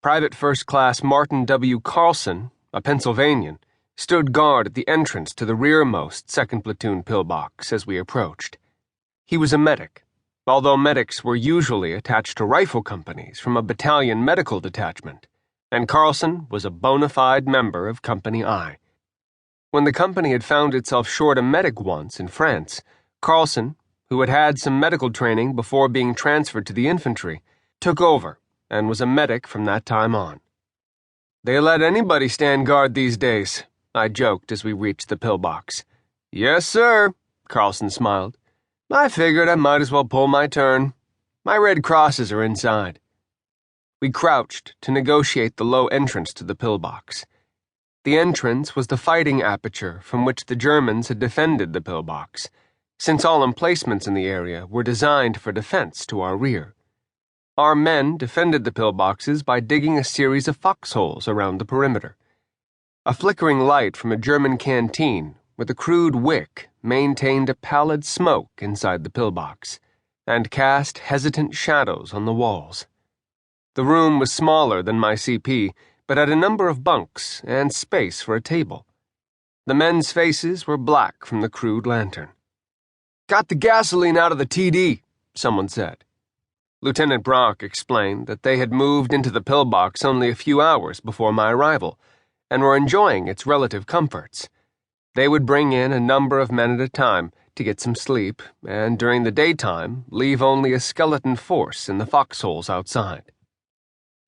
Private First Class Martin W. Carlson, a Pennsylvanian, stood guard at the entrance to the rearmost 2nd Platoon pillbox as we approached. He was a medic, although medics were usually attached to rifle companies from a battalion medical detachment, and Carlson was a bona fide member of Company I. When the company had found itself short a medic once in France, Carlson, who had had some medical training before being transferred to the infantry, took over and was a medic from that time on. "They let anybody stand guard these days," I joked as we reached the pillbox. "Yes, sir," Carlson smiled. "I figured I might as well pull my turn. My Red Crosses are inside." We crouched to negotiate the low entrance to the pillbox. The entrance was the fighting aperture from which the Germans had defended the pillbox, since all emplacements in the area were designed for defense to our rear. Our men defended the pillboxes by digging a series of foxholes around the perimeter. A flickering light from a German canteen with a crude wick maintained a pallid smoke inside the pillbox and cast hesitant shadows on the walls. The room was smaller than my CP, but had a number of bunks and space for a table. The men's faces were black from the crude lantern. "Got the gasoline out of the TD," someone said. Lieutenant Brock explained that they had moved into the pillbox only a few hours before my arrival, and were enjoying its relative comforts. They would bring in a number of men at a time to get some sleep, and during the daytime leave only a skeleton force in the foxholes outside.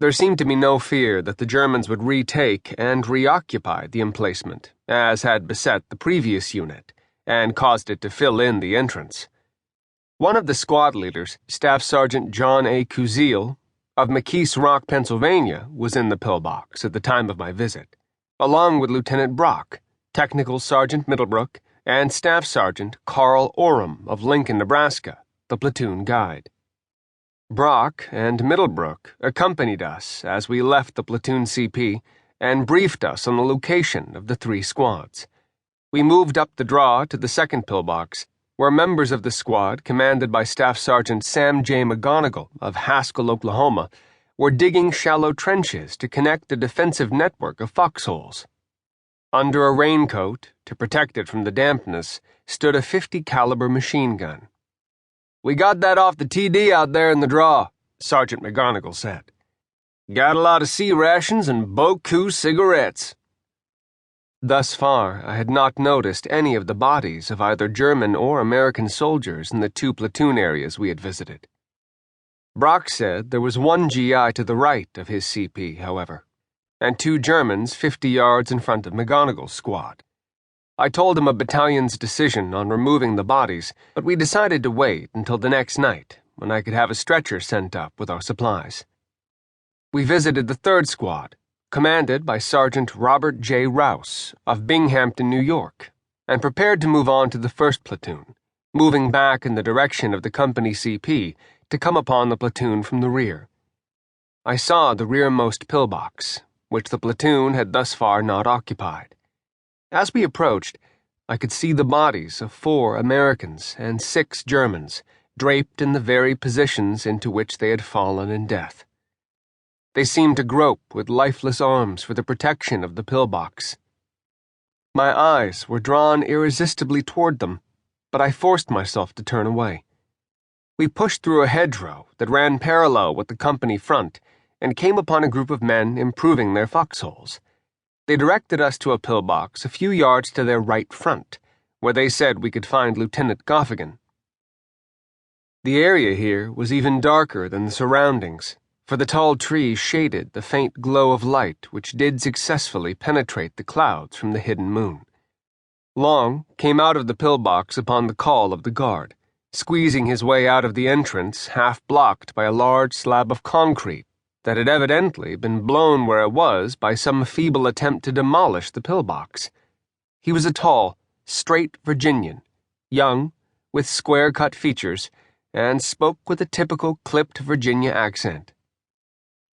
There seemed to be no fear that the Germans would retake and reoccupy the emplacement, as had beset the previous unit, and caused it to fill in the entrance. One of the squad leaders, Staff Sergeant John A. Kuziel, of McKees Rock, Pennsylvania, was in the pillbox at the time of my visit, along with Lieutenant Brock, Technical Sergeant Middlebrook, and Staff Sergeant Carl Oram of Lincoln, Nebraska, the platoon guide. Brock and Middlebrook accompanied us as we left the platoon CP and briefed us on the location of the 3 squads. We moved up the draw to the 2nd pillbox, where members of the squad, commanded by Staff Sergeant Sam J. McGonigal of Haskell, Oklahoma, were digging shallow trenches to connect a defensive network of foxholes. Under a raincoat, to protect it from the dampness, stood a .50 caliber machine gun. "We got that off the TD out there in the draw," Sergeant McGonigal said. "Got a lot of C rations and beaucoup cigarettes." Thus far, I had not noticed any of the bodies of either German or American soldiers in the 2 platoon areas we had visited. Brock said there was 1 GI to the right of his CP, however, and 2 Germans 50 yards in front of McGonigal's squad. I told him a battalion's decision on removing the bodies, but we decided to wait until the next night, when I could have a stretcher sent up with our supplies. We visited the 3rd squad, commanded by Sergeant Robert J. Rouse of Binghamton, New York, and prepared to move on to the 1st platoon, moving back in the direction of the company CP to come upon the platoon from the rear. I saw the rearmost pillbox, which the platoon had thus far not occupied. As we approached, I could see the bodies of 4 Americans and 6 Germans draped in the very positions into which they had fallen in death. They seemed to grope with lifeless arms for the protection of the pillbox. My eyes were drawn irresistibly toward them, but I forced myself to turn away. We pushed through a hedgerow that ran parallel with the company front and came upon a group of men improving their foxholes. They directed us to a pillbox a few yards to their right front, where they said we could find Lieutenant Goffigan. The area here was even darker than the surroundings, for the tall trees shaded the faint glow of light which did successfully penetrate the clouds from the hidden moon. Long came out of the pillbox upon the call of the guard, squeezing his way out of the entrance half blocked by a large slab of concrete that had evidently been blown where it was by some feeble attempt to demolish the pillbox. He was a tall, straight Virginian, young, with square-cut features, and spoke with a typical clipped Virginia accent.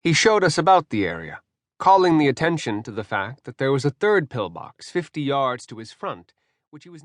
He showed us about the area, calling the attention to the fact that there was a 3rd pillbox 50 yards to his front, which he was not